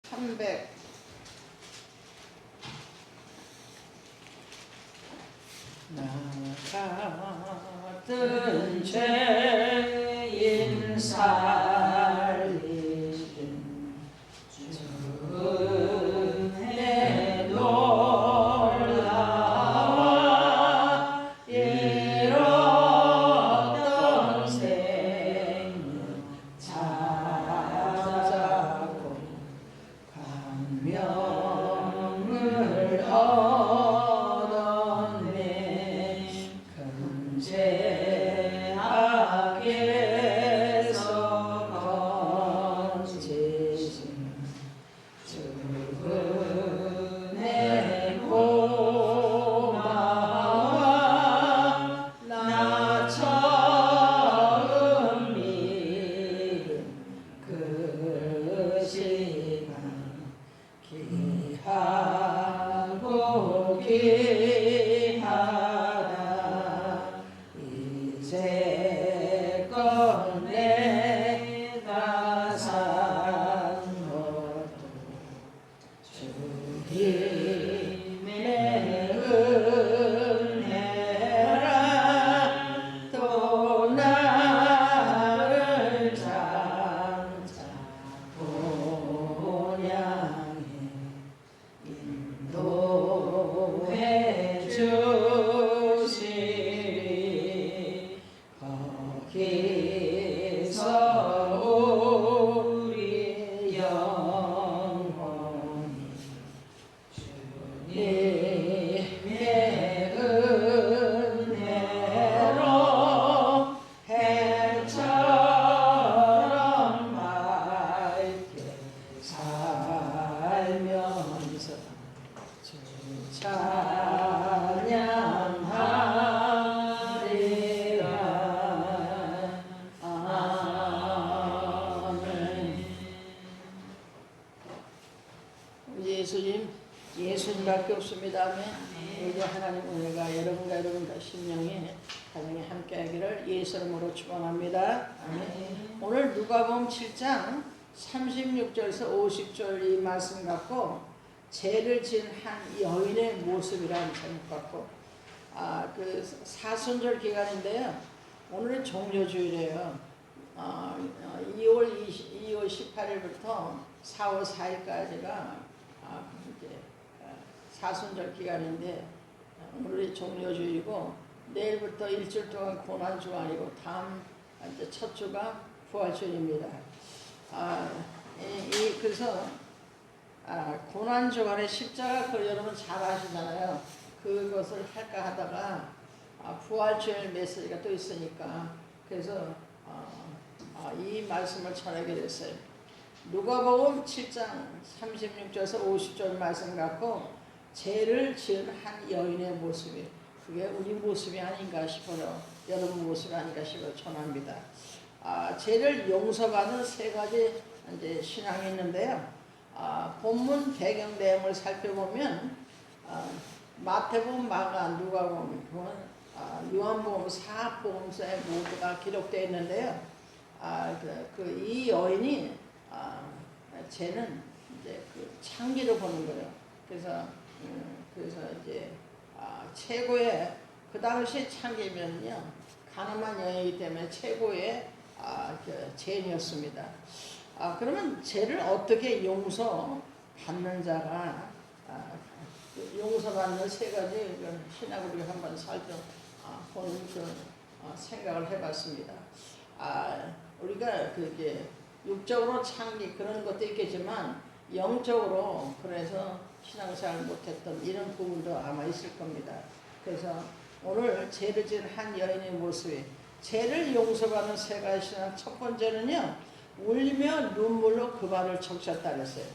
300 나 같은 죄인 살리신 주의 놀라와 잃었던 생명 찾아고 광명을 얻었네. 금제 악에서 건지신 주은혜 고마워. 나 처음 믿은 그 시간 귀하고 귀하다. 이제껏 내가 산 것도 주님의 은혜라. 또 나를 장차 본향에 인도해 주시리. 거기서 우리 영혼이 주님의 은혜로 해처럼 맑게 살면서 주 찬양하리라. 아멘. 예수님밖에 없습니다. 아멘. 우리 하나님 은혜가 여러분과 심령이 가정에 함께하기를 예수 이름으로 축원합니다. 아멘. 오늘 누가복음 7장 36절에서 50절 이 말씀 갖고 죄를 지은 한 여인의 모습이라는 제목 갖고 그 사순절 기간인데요. 오늘은 종료주일이에요. 2월 18일부터 4월 4일까지가 이제 사순절 기간인데 오늘이 종료주일이고 내일부터 일주일 동안 고난주간이고 다음 이제 첫 주가 부활주일입니다. 그래서 고난주간에 십자가 그 여러분 잘 아시잖아요. 그것을 할까 하다가 부활주일 메시지가 또 있으니까 그래서 이 말씀을 전하게 됐어요. 누가복음 7장 36절에서 50절 말씀 갖고 죄를 지은 한 여인의 모습이 그게 우리 모습이 아닌가 싶어요. 여러분 모습이 아닌가 싶어 전합니다. 죄를 용서받는 세 가지 이제 신앙이 있는데요. 본문 배경 내용을 살펴보면 마태복음, 마가, 누가복음, 요한복음, 사복음서에 모두가 기록되어 있는데요. 이 여인이 쟤는 이제 그 창기를 보는 거예요. 그래서 이제 최고의 그 당시 창기면요 가늠한 여인이기 때문에 최고의 죄인이었습니다. 그러면 죄를 어떻게 용서받는 자가 용서받는 세 가지 신학을 우리가 한번 살펴보는 생각을 해봤습니다. 우리가 그게 육적으로 창기 그런 것도 있겠지만 영적으로 그래서 신앙생활 못했던 이런 부분도 아마 있을 겁니다. 그래서 오늘 죄를 지은 한 여인의 모습이 죄를 용서받는 세 가지 신앙 첫 번째는요 울며 눈물로 그 발을 적셨다 그랬어요.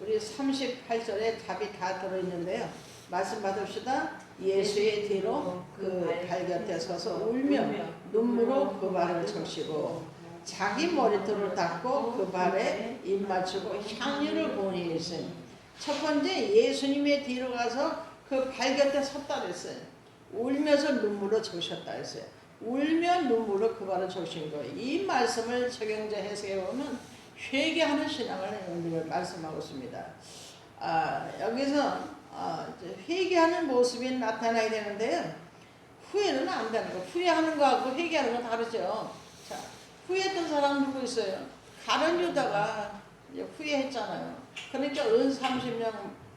우리 38절에 답이 다 들어있는데요. 말씀 받읍시다. 예수의 뒤로 그 발 곁에 서서 울며 눈물로 그 발을 적시고 자기 머리털을 닦고 그 발에 입 맞추고 향유를 보니 있으니 첫 번째 예수님의 뒤로 가서 그 발 곁에 섰다 그랬어요. 울면서 눈물로 적셨다 했어요. 울며 눈물로 그 발을 적신 거예요. 이 말씀을 적용자 해석해 보면 회개하는 신앙을 말씀하고 있습니다. 여기서 이제 회개하는 모습이 나타나야 되는데요. 후회는 안 되는 거. 후회하는 거하고 회개하는 건 다르죠. 자, 후회했던 사람 누구 있어요? 가룟 유다가 이제 후회했잖아요. 그러니까 은 30년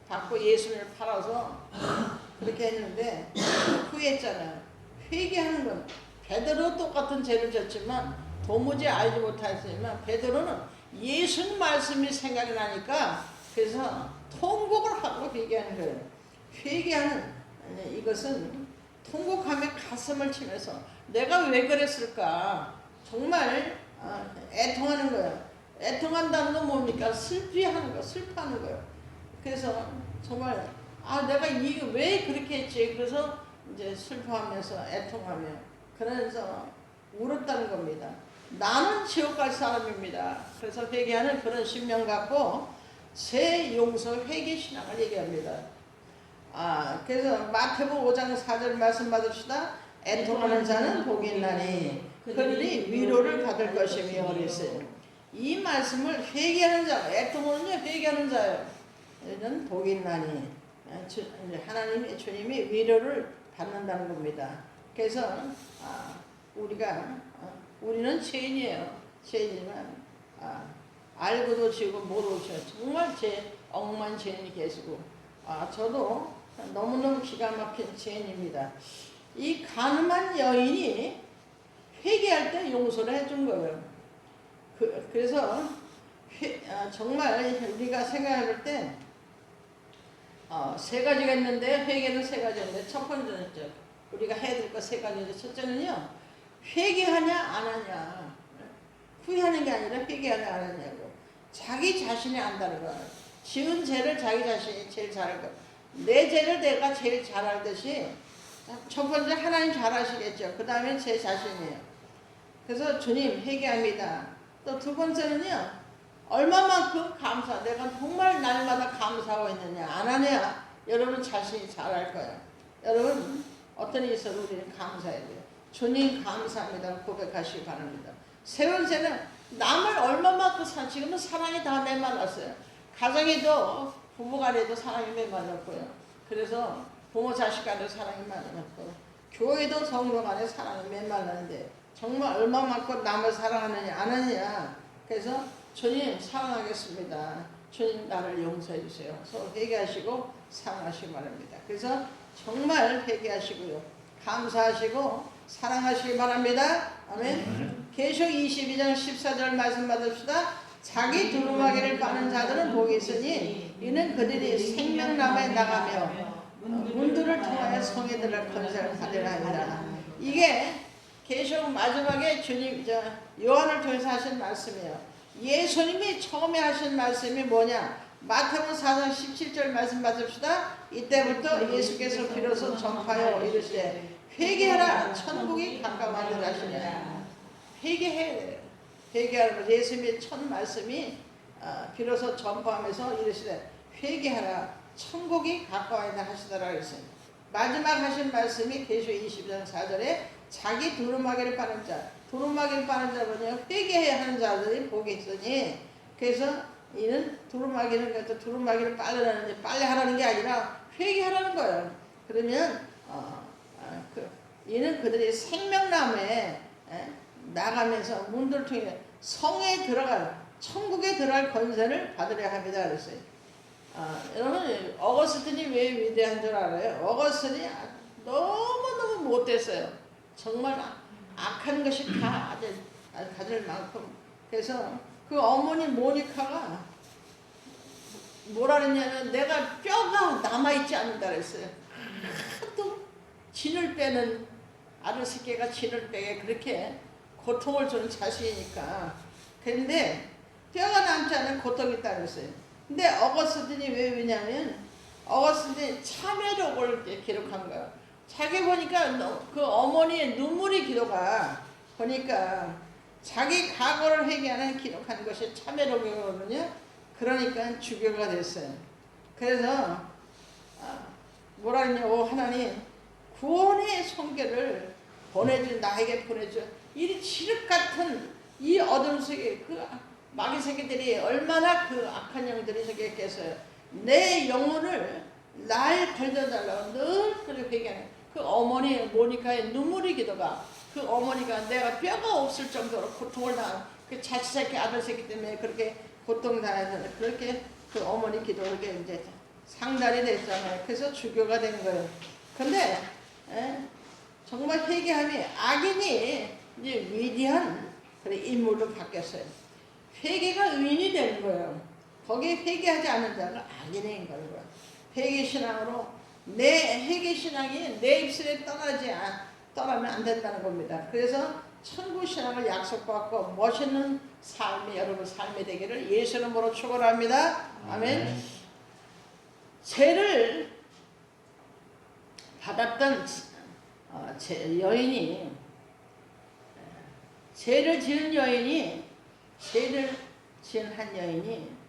받고 예수님을 팔아서 그렇게 했는데 후회했잖아요. 회개하는 건 베드로 똑같은 죄를 졌지만 도무지 알지 못했지만 베드로는 예수님 말씀이 생각이 나니까 그래서 통곡을 하고 회개하는 거예요. 회개하는 이것은 통곡하며 가슴을 치면서 내가 왜 그랬을까 정말 애통하는 거예요. 애통한다는 건 뭡니까? 슬피하는 거, 슬퍼하는 거예요. 그래서 정말 내가 이게 왜 그렇게 했지? 그래서 이제 슬퍼하면서 애통하며 그러면서 울었다는 겁니다. 나는 지옥 갈 사람입니다. 그래서 회개하는 그런 신명 갖고 새 용서 회개 신앙을 얘기합니다. 그래서 마태복음 5장 4절 말씀 받읍시다. 애통하는 자는 복이 있나니 그들이 위로를 받을 것이며 그랬어요. 이 말씀을 회개하는 자, 애통하는 회개하는 자예요. 이는 복이 있나니 하나님이 주님이 위로를 받는다는 겁니다. 그래서 우리는 죄인이에요. 죄인이지만 알고도 지고 모르고 지고 정말 억만 죄인이 계시고 저도 너무너무 기가 막힌 죄인입니다. 이 가늠한 여인이 회개할 때 용서를 해준 거예요. 그래서 정말 우리가 생각할 때 세 가지가 있는데 회개는 세 가지인데 첫 번째는 우리가 해야 될 거 세 가지인데 첫째는요. 회개하냐 안 하냐 후회하는 게 아니라 회개하냐 안 하냐고 자기 자신이 안다는 거예요. 지은 죄를 자기 자신이 제일 잘할 거예요. 내 죄를 내가 제일 잘 알듯이 첫 번째 하나님 잘 아시겠죠. 그 다음에 제 자신이에요. 그래서 주님 회개합니다. 또 두 번째는요. 얼마만큼 내가 정말 날마다 감사하고 있느냐 안 하냐 여러분 자신이 잘 알 거예요. 여러분 어떤 일이 있어도 우리는 감사해야 돼요. 주님 감사합니다 고백하시기 바랍니다. 세 번째는 남을 얼마만큼 지금은 사랑이 다 메말랐어요. 가정에도 부부간에도 사랑이 메말랐고요. 그래서 부모 자식 간에도 사랑이 메말랐고 교회도 성도 간에 사랑이 메말랐는데 정말 얼마만큼 남을 사랑하느냐 안 하느냐. 그래서 주님 사랑하겠습니다. 주님 나를 용서해 주세요. 서로 회개하시고 사랑하시기 바랍니다. 그래서 정말 회개하시고요. 감사하시고 사랑하시기 바랍니다. 아멘. 계시록 22장 14절 말씀 받읍시다. 자기 두루마기를 빠는 자들은 복이 있으니 이는 그들이 생명나무에 나가며 문들을 통하여 성에 들어갈 권세를 받으라 하니라. 이게 계시록 마지막에 주님 요한을 통해서 하신 말씀이에요. 예수님이 처음에 하신 말씀이 뭐냐? 마태복음 4장 17절 말씀 받읍시다. 이때부터 예수께서 비로소 전파하여 이르시되 회개하라 천국이 가까워하리라 하시니라. 회개해야 돼요. 회개하라. 예수님의 첫 말씀이 비로소 전파하면서 이르시되 회개하라 천국이 가까워하리라 하시더라 그랬어요. 마지막 하신 말씀이 계시록 22장 4절에 자기 두루마기를 빠는 자, 두루마기를 빠는 자는요 회개해야 하는 자들이 복이 있으니 그래서 이는 두루마기를 빨래하는데 빨래하라는 게 아니라 회개하라는 거예요. 그러면 이는 그들이 생명나무에 나가면서 문들을 통해 성에 들어갈 천국에 들어갈 권세를 받으려 합니다 그랬어요. 여러분 어거스틴이 왜 위대한 줄 알아요? 어거스틴이 너무너무 못됐어요. 정말 악한 것이 다 가질 만큼. 그래서 그 어머니 모니카가 뭐라 그랬냐면 내가 뼈가 남아있지 않는다 그랬어요. 하도 진을 빼는 아르스케가 진을 빼게 그렇게 고통을 주는 자식이니까. 그런데 뼈가 남지 않은 고통이 있다 그랬어요. 근데 어거스틴이 왜냐면 어거스틴이 참회록을 기록한 거예요. 자기 보니까 그 어머니의 눈물이 기록하 보니까 자기 과거를 회개하는 기록한 것이 참회록이거든요. 그러니까 주교가 됐어요. 그래서 뭐라 했냐, 하나님 구원의 성결을 나에게 보내줘. 이 칠흑 같은 이 어둠 속에 마귀 새끼들이 얼마나 그 악한 영들이 저기 있겠어요. 내 영혼을 날 걸려달라고 늘 그렇게 얘기하는 그 어머니 모니카의 눈물의 기도가 그 어머니가 내가 뼈가 없을 정도로 고통을 당한 그 자취새끼 아들 새끼 때문에 그렇게 고통당해서 그렇게 그 어머니 기도가 이제 상달이 됐잖아요. 그래서 주교가 된 거예요. 근데 정말 회개함이 악인이 이제 위대한 인물로 바뀌었어요. 회개가 의인이 되는 거예요. 거기에 회개하지 않는 자가 악인인 거예요. 회개신앙으로 내 회개신앙이 내 입술에 떠나면 안 된다는 겁니다. 그래서 천국신앙을 약속받고 멋있는 삶이 여러분 삶이 되기를 예수 이름으로 축원합니다. 아멘. 죄를 받았던 여인이 죄를 지은 한 여인이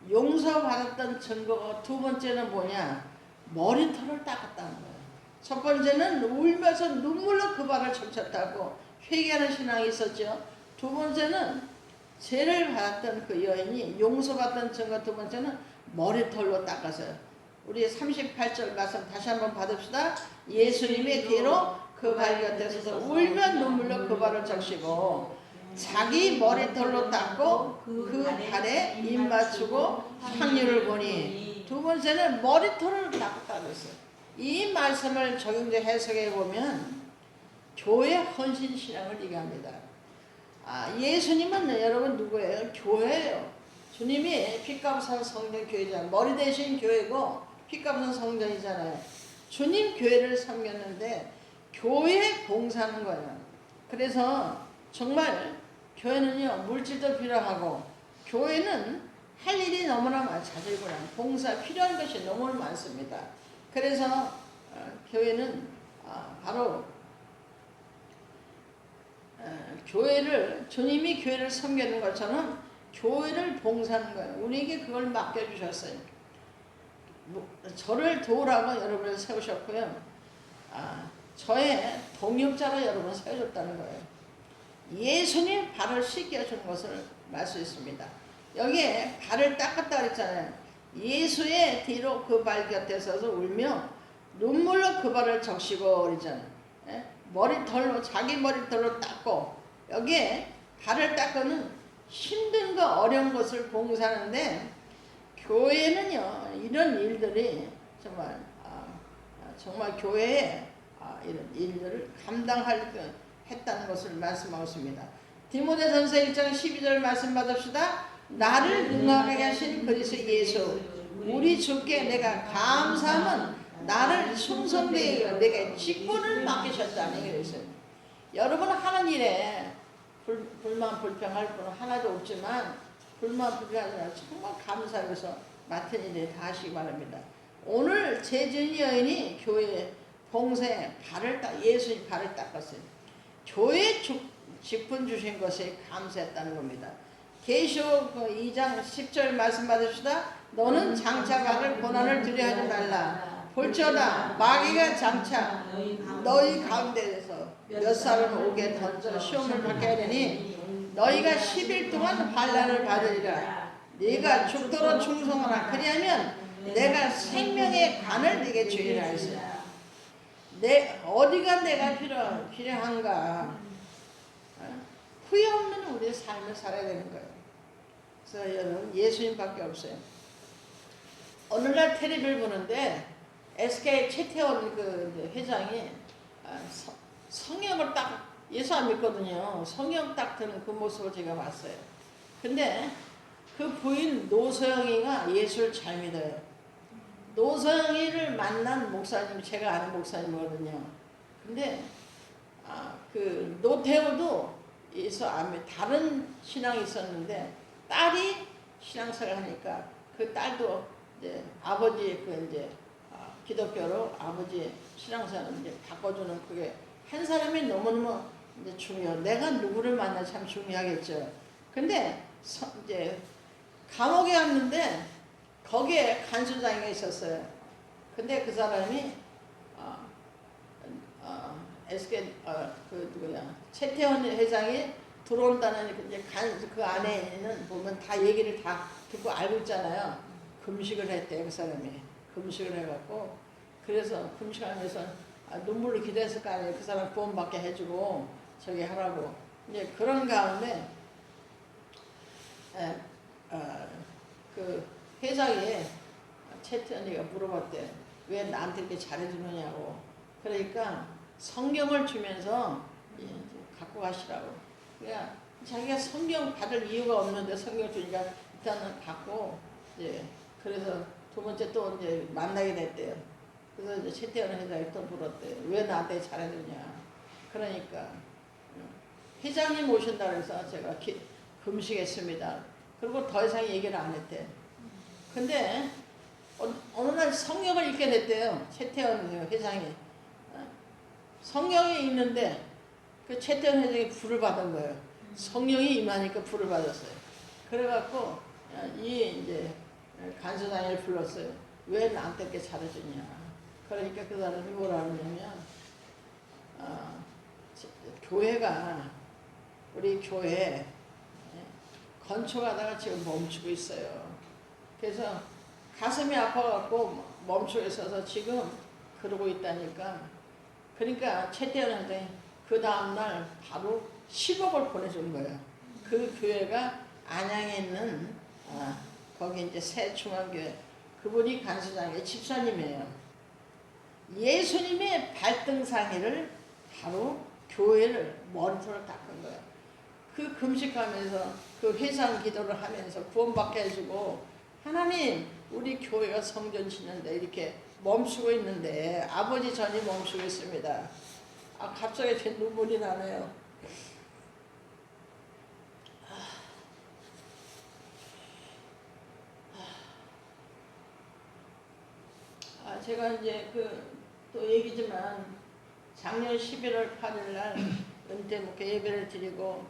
용서받았던 증거가 두 번째는 뭐냐? 머리털을 닦았다는 거예요. 첫 번째는 울면서 눈물로 그 발을 적셨다고 회개하는 신앙이 있었죠. 두 번째는 죄를 받았던 그 여인이 용서받았던 증거 두 번째는 머리털로 닦았어요. 우리 38절 말씀 다시 한번 받읍시다. 예수님의 뒤로 그 발 곁에 서서 울면 눈물로 그 발을 적시고 자기 머리털로 닦고 그 발에 입 맞추고 향유를 보니 두 번째는 머리털을 닦았다고 했어요. 이 말씀을 적용해 해석해 보면 교회 헌신 신앙을 얘기합니다. 예수님은 여러분 누구예요? 교회예요. 주님이 피값산 성전 교회잖아요. 머리 대신 교회고 피값산 성전이잖아요. 주님 교회를 섬겼는데 교회 봉사하는 거예요. 그래서 정말 교회는요 물질도 필요하고 교회는 할 일이 너무나 많아요. 봉사 필요한 것이 너무 많습니다. 그래서 교회는 바로 교회를 주님이 교회를 섬기는 것처럼 교회를 봉사하는 거예요. 우리에게 그걸 맡겨주셨어요. 저를 도우라고 여러분을 세우셨고요. 저의 동역자로 여러분 세워줬다는 거예요. 예수님 발을 씻겨준 것을 말 수 있습니다. 여기에 발을 닦았다 그랬잖아요. 예수의 뒤로 그 발 곁에 서서 울며 눈물로 그 발을 적시고 그러잖아요. 머리털로 자기 머리털로 닦고 여기에 발을 닦고는 힘든 거 어려운 것을 봉사하는데 교회는요 이런 일들이 정말 교회에 이런 일들을 감당할 했다는 것을 말씀하고 있습니다. 디모데전서 1장 12절 말씀 받읍시다. 나를 능하게 하신 그리스도 예수 우리 주께 내가 감사함은 나를 충성되게 내게 직분을 맡기셨다니 그랬어요. 여러분 하는 일에 불만 불평할 분은 하나도 없지만 불만 불평하지 말고 정말 감사해서 맡은 일에 다 하시기 바랍니다. 오늘 재준 여인이 교회 봉사에 예수의 발을 닦았어요. 교회 직분 주신 것에 감사했다는 겁니다. 계시록 2장 10절 말씀 받으시다. 너는 장차 받을 고난을 두려워하지 말라. 볼지어다 마귀가 장차 너희 가운데에서 몇 사람을 오게 던져 시험을 받게 하려니 너희가 10일 동안 환난을 받으리라. 네가 죽도록 충성하라. 그리하면 내가 생명의 관을 네게 주리라 했어요. 어디가 내가 필요한가? 후회 없는 우리의 삶을 살아야 되는 거예요. 그래서 여러분 예수님밖에 없어요. 어느 날 텔레비를 보는데 SK 최태원 그 회장이 성경을 딱 예수 안 믿거든요. 성경 딱 드는 그 모습을 제가 봤어요. 근데 그 부인 노소영이가 예수를 잘 믿어요. 노소영이를 만난 목사님 제가 아는 목사님이거든요. 근데 그 노태우도 예수 안 믿 다른 신앙이 있었는데 딸이 신앙생활 하니까 그 딸도 이제 아버지 기독교로 아버지 신앙생활을 이제 바꿔주는 그게 한 사람이 너무너무 이제 중요해요. 내가 누구를 만나 참 중요하겠죠. 근데 이제 감옥에 왔는데 거기에 간수장이 있었어요. 근데 그 사람이 SK 최태원 회장이 들어온다는 이제 그 안에는 보면 다 얘기를 다 듣고 알고 있잖아요. 금식을 했대 그 사람이. 금식을 해갖고 그래서 금식하면서 눈물로 기도했을 거 아니에요. 그 사람 구원받게 해주고 저기 하라고. 이제 그런 가운데 그 회장이 채태언니가 물어봤대. 왜 나한테 이렇게 잘해주느냐고. 그러니까 성경을 주면서 갖고 가시라고. 그러니까 자기가 성경 받을 이유가 없는데 성경 주니까 일단은 받고 이제 그래서 두 번째 또 이제 만나게 됐대요. 그래서 이제 채태언 회장이 또 물었대요. 왜 나한테 잘해주냐. 그러니까 회장님 오신다 그래서 제가 금식했습니다. 그리고 더 이상 얘기를 안 했대. 근데 어느 날 성경을 읽게 됐대요. 채태언 회장이. 성경에 있는데 그 채태언 회장이 불을 받은 거예요. 성령이 임하니까 불을 받았어요. 그래갖고 이제 간수장을 불렀어요. 왜 나한테 이렇게 잘해주냐. 그러니까 그 사람이 뭐라 하냐면 교회가 우리 교회 건축하다가 지금 멈추고 있어요. 그래서 가슴이 아파갖고 멈추고 있어서 지금 그러고 있다니까. 그러니까 채태언 회장이 그 다음날 바로 10억을 보내준 거예요. 그 교회가 안양에 있는 거기 이제 새중앙교회 그분이 간수장의 집사님이에요. 예수님의 발등상회를 바로 교회를 머리털을 닦은 거예요. 그 금식하면서 그 회상 기도를 하면서 구원받게 해주고 하나님 우리 교회가 성전 짓는데 이렇게 멈추고 있는데 아버지 전이 멈추고 있습니다. 갑자기 제 눈물이 나네요. 제가 이제 또 얘기지만 작년 11월 8일 날 은퇴 목회 예배를 드리고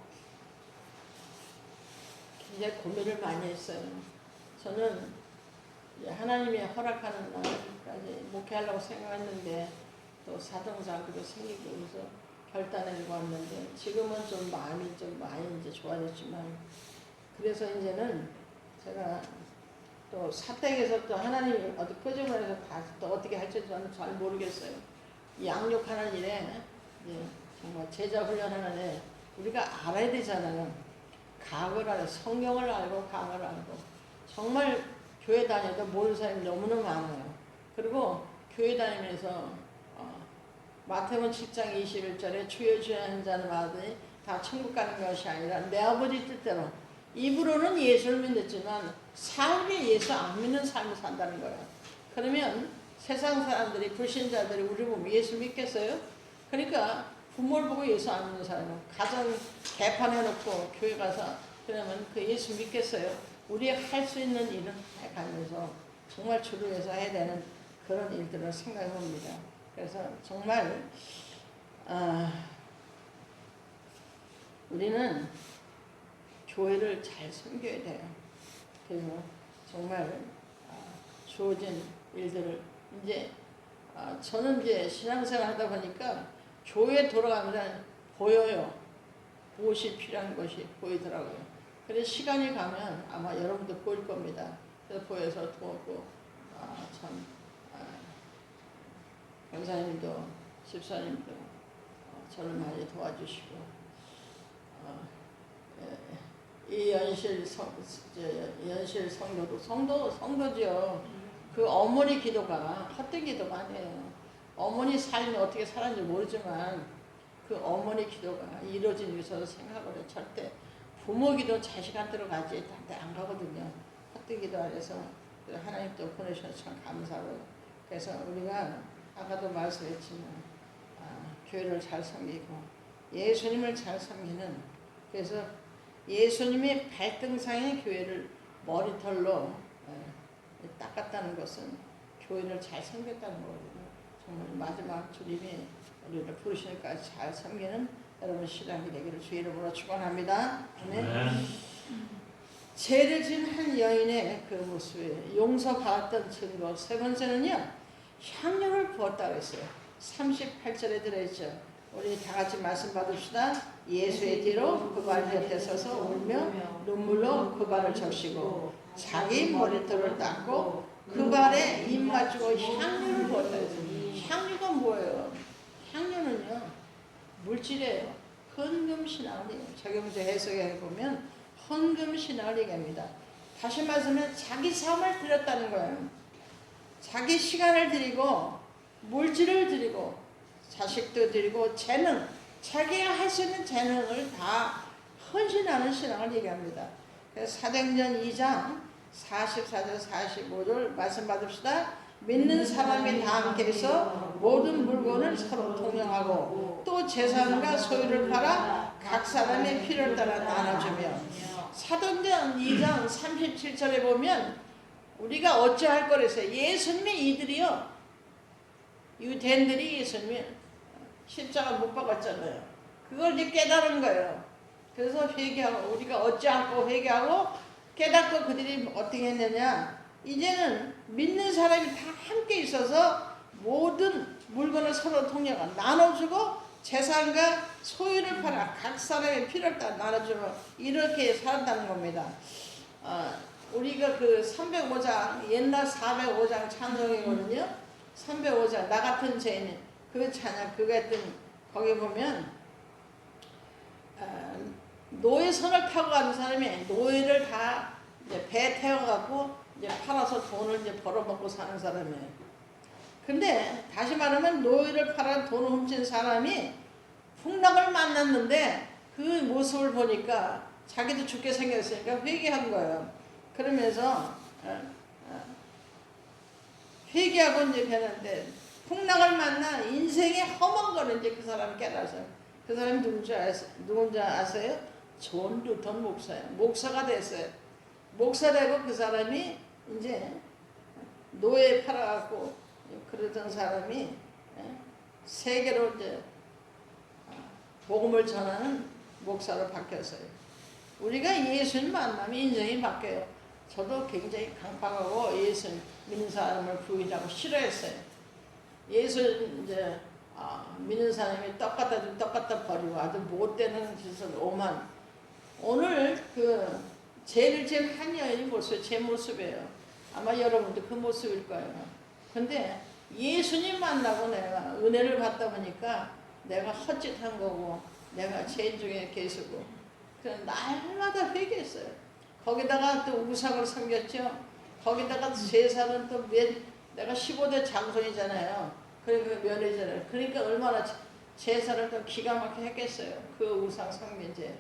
굉장히 고민을 많이 했어요. 저는 하나님이 허락하는 날까지 목회하려고 생각했는데 또 사정사고도 생기고 그래서 결단해주고 왔는데 지금은 좀 마음이 좀 많이 이제 좋아졌지만 그래서 이제는 제가 또 사택에서 또 하나님이 어떻게 표정을 해서 다 또 어떻게 할지 저는 잘 모르겠어요. 양육하는 일에 정말 제자 훈련하는 애 우리가 알아야 되잖아요. 과거를 알고 성경을 알고 과거를 알고 정말 교회 다녀도 모르는 사람이 너무너무 많아요. 그리고 교회 다니면서 마태복음 7장 21절에 주여 주여 하는 자는 마다니 다 천국 가는 것이 아니라 내 아버지 뜻대로 입으로는 예수를 믿었지만 삶에 예수 안 믿는 삶을 산다는 거예요. 그러면 세상 사람들이 불신자들이 우리 보면 예수 믿겠어요? 그러니까 부모를 보고 예수 안 믿는 사람은 가정 개판해놓고 교회 가서 그러면 그 예수 믿겠어요? 우리 할 수 있는 일은 해가면서 정말 주를 위해서 해야 되는 그런 일들을 생각해 봅니다. 그래서 정말 우리는 교회를 잘 섬겨야 돼요. 그래서 정말 주어진 일들을 이제 저는 이제 신앙생활 하다 보니까 교회 돌아가면서 보여요. 무엇이 필요한 것이 보이더라고요. 그래서 시간이 가면 아마 여러분도 보일 겁니다. 그래서 보여서 도왔고 참 권사님도 집사님도 저를 많이 도와주시고 이 연실 성도도 성도죠. 그 어머니 기도가 헛된 기도가 아니에요. 어머니 삶이 어떻게 살았는지 모르지만 그 어머니 기도가 이루어진 위해서 생각을 해. 절대 부모 기도 자식한테로 가지 안 가거든요. 헛된 기도 안 해서 하나님 또 보내주셔서 참 감사하고. 그래서 우리가 아까도 말씀했지만 교회를 잘 섬기고 예수님을 잘 섬기는 그래서 예수님의 발등상의 교회를 머리털로 닦았다는 것은 교회를 잘 섬겼다는 거거든요. 정말 마지막 주님이 우리를 부르시니까지 잘 섬기는 여러분 신앙이 되기를 주의 이름으로 축원합니다. 아멘. 죄를 지은 한 여인의 그 모습에 용서받았던 증거 세 번째는요. 향료를 부었다고 했어요. 38절에 들어있죠. 우리 다 같이 말씀 받읍시다. 예수의 뒤로 그 발 옆에 서서 울며 눈물로 그 발을 적시고 자기 머리털을 닦고 그 발에 입 맞추고 향유를 부었다. 향유가 뭐예요? 향유는요 물질이에요. 헌금신앙이에요. 저기 먼저 해석해 보면 헌금신앙을 얘기합니다. 다시 말하면 자기 삶을 드렸다는 거예요. 자기 시간을 드리고 물질을 드리고 자식도 드리고 재능, 자기가 할 수 있는 재능을 다 헌신하는 신앙을 얘기합니다. 그래서 사도행전 2장 44절 45절 말씀 받읍시다. 믿는 사람이 다 함께해서 모든 물건을 서로 통용하고 또 재산과 소유를 팔아 각 사람의 필요를 따라 나눠주며. 사도행전 2장 37절에 보면 우리가 어찌할 거랬어요. 예수님의 이들이요, 유대인들이 예수님이 십자가 못 박았잖아요. 그걸 이제 깨달은 거예요. 그래서 회개하고, 우리가 어찌하고 회개하고 깨닫고 그들이 어떻게 했느냐, 이제는 믿는 사람이 다 함께 있어서 모든 물건을 서로 통역하고 나눠주고 재산과 소유를 팔아 각 사람의 필요를 따라 나눠주고 이렇게 살았다는 겁니다. 우리가 그 305장, 옛날 405장 찬송이거든요. 305장, 나 같은 죄인, 그 찬양, 그거 했던, 거기 보면, 노예 선을 타고 가는 사람이 노예를 다 이제 배 태워갖고 이제 팔아서 돈을 이제 벌어먹고 사는 사람이에요. 근데 다시 말하면 노예를 팔아 돈을 훔친 사람이 풍랑을 만났는데 그 모습을 보니까 자기도 죽게 생겼으니까 회개한 거예요. 그러면서 회개하고 이제 되는데 풍랑을 만나 인생의 험한 거를 이제 그 사람이 깨달았어요. 그 사람이 누군지 아세요? 존 루턴 목사예요. 목사가 됐어요. 목사 되고 그 사람이 이제 노예 팔아갖고 그러던 사람이 세계로 이제 복음을 전하는 목사로 바뀌었어요. 우리가 예수님 만나면 인생이 바뀌어요. 저도 굉장히 강팍하고 예수 믿는 사람을 부인하고 싫어했어요. 예수 이제 믿는 사람이 떡 갖다 주면 떡 갖다 버리고 아주 못되는 짓을 오만. 오늘 그 죄를 지은 한 여인이 모습, 제 모습이에요. 아마 여러분도 그 모습일 거예요. 근데 예수님 만나고 내가 은혜를 받다 보니까 내가 헛짓한 거고 내가 죄 중에 계시고 그래서 날마다 회개했어요. 거기다가 또 우상을 섬겼죠. 거기다가 제사는 또 내가 15대 장손이잖아요. 그러니까 면회잖아요. 그러니까 얼마나 제사를 또 기가 막히게 했겠어요. 그 우상 섬긴죄.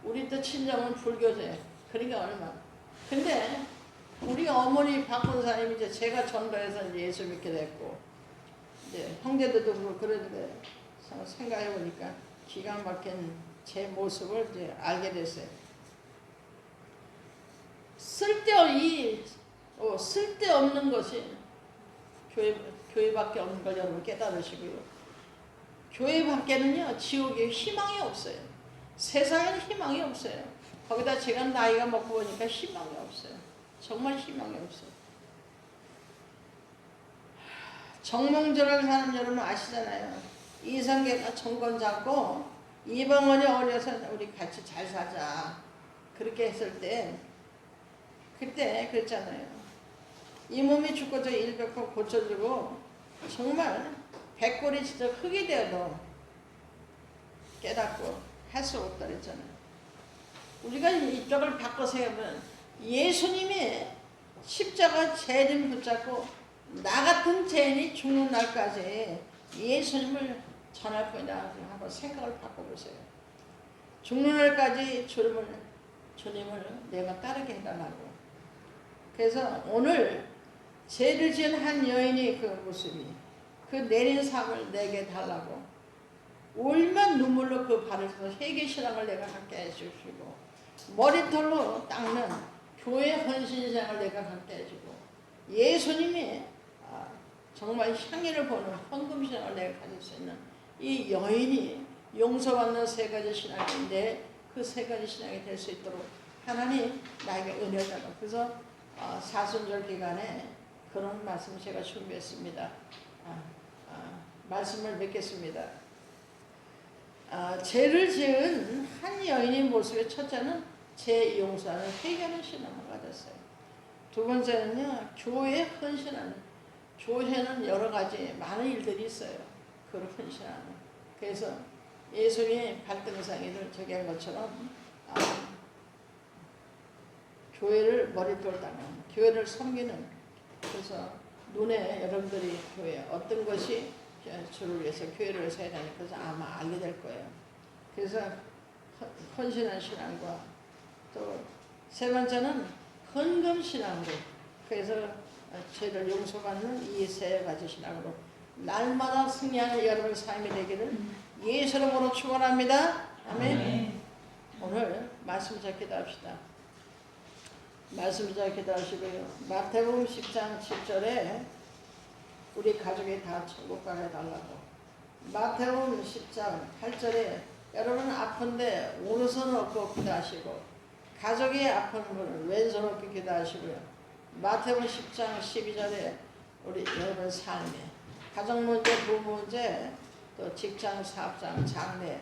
우리 또 친정은 불교제. 그러니까 얼마나. 근데 우리 어머니 박군사님이 이제 제가 전도해서 이제 예수 믿게 됐고 이제 형제들도 그렇고 그런데 생각해 보니까 기가 막힌 제 모습을 이제 알게 됐어요. 쓸데없는 것이 교회밖에 없는 걸 여러분 깨달으시고요. 교회밖에는요 지옥에 희망이 없어요. 세상에는 희망이 없어요. 거기다 제가 나이가 먹고 보니까 희망이 없어요. 정말 희망이 없어요. 정몽절을 사는 여러분 아시잖아요. 이성계가 정권 잡고 이방원이 어려서 우리 같이 잘 사자 그렇게 했을 때 그때 그랬잖아요. 이 몸이 죽고 저 일백호 고쳐주고 정말 백골이 진짜 흙이 되어도 깨닫고 할 수 없다 그랬잖아요. 우리가 이쪽을 바꿔서 해보면 예수님이 십자가 죄인 붙잡고 나 같은 죄인이 죽는 날까지 예수님을 전할 거냐 한번 생각을 바꿔보세요. 죽는 날까지 주님을 내가 따르게 해달라고. 그래서 오늘 죄를 지은 한 여인이 그 모습이 그 내린 삶을 내게 달라고 울면 눈물로 그 발을 서 회개신앙을 내가 갖게 해주시고 머리털로 닦는 교회 헌신생을 내가 갖게 해주고 예수님이 정말 향기를 보는 헌금신앙을 내가 가질 수 있는 이 여인이 용서받는 세 가지 신앙인데 그 세 가지 신앙이 될 수 있도록 하나님 나에게 은혜를 달라. 그래서 사순절 기간에 그런 말씀 제가 준비했습니다. 말씀을 맺겠습니다. 죄를 지은 한 여인의 모습의 첫째는 죄 용서하는 회개하는 신앙을 가졌어요. 두 번째는요, 교회에 헌신하는. 교회는 여러 가지 많은 일들이 있어요. 그걸 헌신하는. 그래서 예수님의 발등상이를 저기 한 것처럼 교회를 머릿돌 닦는, 교회를 섬기는. 그래서 눈에 여러분들이 교회 어떤 것이 주를 위해서 교회를 세야 되는 것을 아마 알게 될 거예요. 그래서 헌신한 신앙과 또 세 번째는 헌금 신앙으로, 그래서 죄를 용서받는 이 세 가지 신앙으로 날마다 승리하는 여러분 삶이 되기를 예수 이름으로 축원합니다. 아멘. 오늘 말씀 잘 기도합시다. 말씀 잘 기도하시고요. 마태복음 10장 7절에 우리 가족이 다 천국 가게 해달라고. 마태복음 10장 8절에 여러분 아픈데 오른손 얹고 기도하시고, 가족이 아픈 분은 왼손 얹고 기도하시고요. 마태복음 10장 12절에 우리 여러분 삶에 가정 문제, 부부 문제, 또 직장, 사업장, 장래,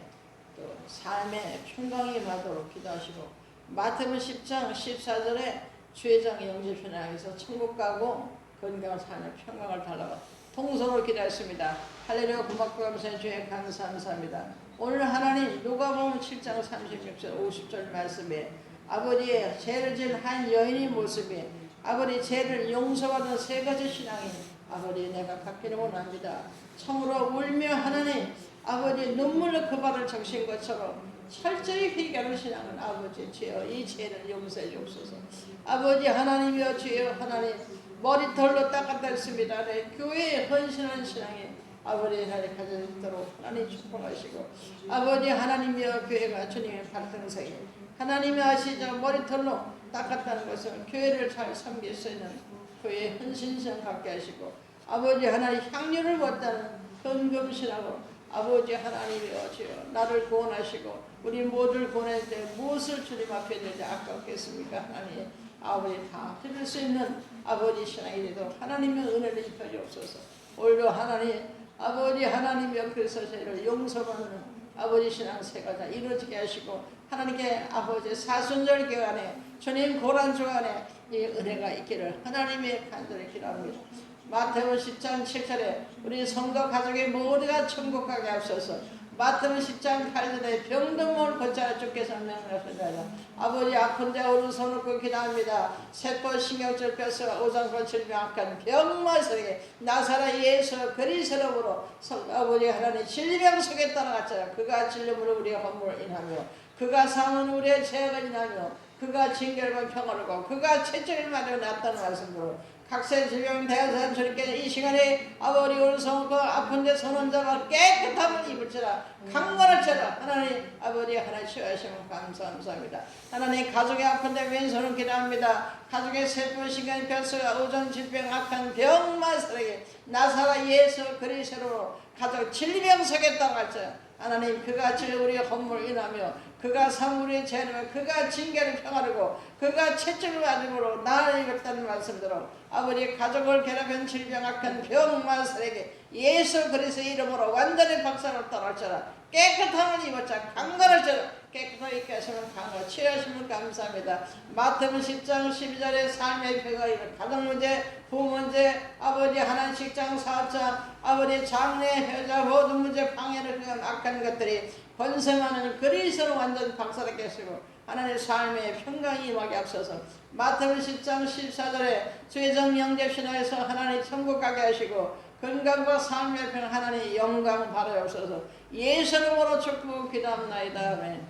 또 삶의 평강이 임하도록 기도하시고, 마태복음 10장 14절에 주회장 영접신앙에서 천국 가고 건강한 삶의 평강을 달라고 통성으로 기도했습니다. 할렐루야. 고맙고 감사해 주에 감사합니다. 오늘 하나님 누가복음 7장 36절 50절 말씀에 아버지의 죄를 지은 한 여인의 모습에 아버지 죄를 용서받은 세 가지 신앙이 아버지 내가 갖기를 원합니다. 참으로 울며 하나님 아버지 눈물로 그 발을 적신 것처럼 철저히 회개하는 신앙은 아버지 주여 이 죄를 용서해 주옵소서. 아버지 하나님이여 주여 하나님 머리털로 닦아냈습니다. 네, 교회에 헌신하는 신앙이 아버지 하나님 가져있도록 하나님 축복하시고, 아버지 하나님이여 교회가 주님의 발등상에 하나님이 아시죠. 머리털로 닦았다는 것은 교회를 잘 섬길 수 있는 교회의 헌신성 갖게 하시고, 아버지 하나님 향유를 얻다는 헌금신하고 아버지 하나님이여 주여 나를 구원하시고 우리 모두를 구원할 때 무엇을 주님 앞에 내지 아깝겠습니까? 하나님 아버지 다 드릴 수 있는 아버지 신앙이 되도록 하나님의 은혜를 입혀 주옵소서. 오늘도 하나님 아버지 하나님이여 그래서 저희를 용서받는 아버지 신앙 세 가지 이루어지게 하시고, 하나님께 아버지 사순절 기간에 주님 고난 주간에 이 은혜가 있기를 하나님의 간절히 기도합니다. 마태복음 10장 7절에 우리 성도 가족의 모두가 천국 가게 하옵소서. 마태복음 10장 8절에 병든 몸을 고쳐 주께서 명령하셨다. 아버지 아픈데 오른손을 꿇고 기도합니다. 세포 신경절 뼈서 오장과 질병 악한 병마서에 나사렛 예수 그리스도로 아버지 하나님 질병 속에 따라갔잖아. 그가 질림으로 우리의 허물을 인하며 그가 상은 우리의 죄악을 인하며 그가 징계를 평화로고 그가 채찍을 맞아 낫다는 말씀으로 각세 질병 대하사람 주님께 이 시간에 아버지 오른손 그 아픈데 손원자가 깨끗함을 입을지라 강건할지라 하나님 아버지 하나님 치유하시면 감사합니다. 하나님 가족이 아픈데 왼손을 기도합니다. 가족의 세포 신경이 펴서 오전 질병 악한 병마살에게 나사렛 예수 그리스도로 가족 질병 속에 따라갈지라 하나님 그가 질 우리의 허물을 인하며 그가 상 우리의 죄를 그가 징계를 평하르고 그가 채찍을 맞음으로 나를 입었다는 말씀대로 아버지 가족을 괴롭힌 질병 악한 병마살에게 예수 그리스도의 이름으로 완전히 박살을 떨어져라. 깨끗함을 입었자 강건할지라 깨끗하게 있게 하시면 강건 치유하시면 감사합니다. 마태복음 10장 12절에 삶의 표가 이런 가정 문제 부부 문제 아버지 하나님 직장 사업장 아버지 장래 여자 모든 문제 방해를 그런 악한 것들이 번성하는 그리스도로 완전 박살나게 하시고 하나님의 삶의 평강이 임하게 앞서서 마태복음 10장 14절에 죄정 영접신앙에서 하나님 천국 가게 하시고 건강과 삶의 평 하나님 영광 받아옵소서. 예수 이름으로 축복 기도합나이다. 아멘.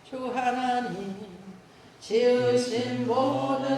주 하나님 지으신 모든